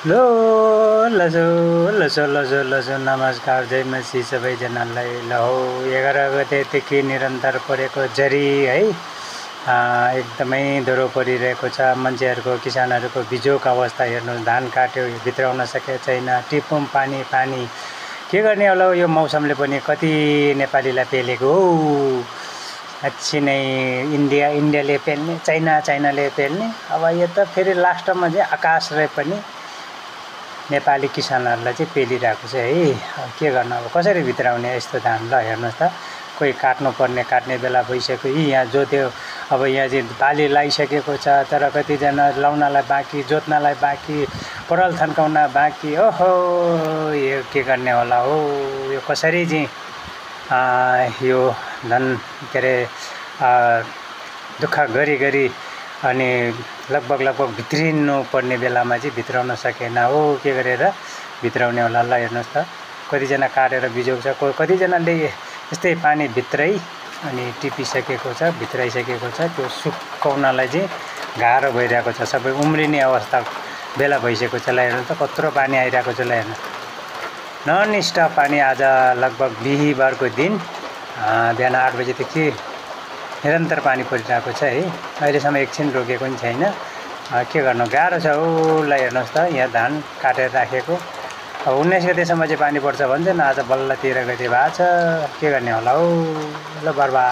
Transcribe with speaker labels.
Speaker 1: लो लसो लसो लसो लसो नमस्कार जय मसी सबैजनालाई। ल हो 11 गतेदेखि निरन्तर परेको जरी है एकदमै धरो परिरहेको छ। मान्छेहरूको किसानहरूको बिजोक अवस्था हेर्नु, धान काट्यो भित्राउन सकेको छैन, टिपुम पानी पानी के गर्ने होला। यो मौसमले पनि कति नेपालीलाई पेलेको हो। साँच्ची नै इन्डियाले पेल्ने, चाइनाले पेल्ने। अब यो त फेरि लास्टमा चाहिँ आकाशले पनि नेपाली किसानहरूलाई चाहिँ पेलिरहेको छ है। के गर्नु, अब कसरी भित्राउने यस्तो धान। ल हेर्नुहोस् त, कोही काट्ने बेला भइसक्यो। यहाँ जोत्यो, अब यहाँ चाहिँ बाली लगाइसकेको छ, तर कतिजना लाउनलाई बाँकी, जोत्नलाई बाँकी, पराल थन्काउन बाँकी। ओहो यो के गर्ने होला हो। यो कसरी चाहिँ यो धन के अरे दुःख गरी अनि लगभग भित्रिनु पर्ने बेलामा चाहिँ भित्राउन सकेन हो। के गरेर भित्राउने होला। ल हेर्नुहोस् त, कतिजना काटेर बिजोग छ, कतिजनाले यस्तै पानी भित्रै अनि टिपिसकेको छ, भित्राइसकेको छ। त्यो सुकाउनलाई चाहिँ गाह्रो भइरहेको छ, सबै उम्रिने अवस्था बेला भइसकेको छ। ल हेर्नुहोस् त कत्रो पानी आइरहेको छ। ल हेर्नु, नन स्टप पानी। आज लगभग बिहिबारको दिन बिहान 8 बजेदेखि निरन्तर पानी परिरहेको छ है। अहिलेसम्म एकछिन रोकेको पनि छैन। के गर्नु, गाह्रो छ हो। ल हेर्नुहोस् त, यहाँ धान काटेर राखेको। अब 19 गतेसम्म चाहिँ पानी पर्छ भन्छन्, आज बल्ल 13 गते भएको छ। के गर्ने होला हो। ल बर्बाद।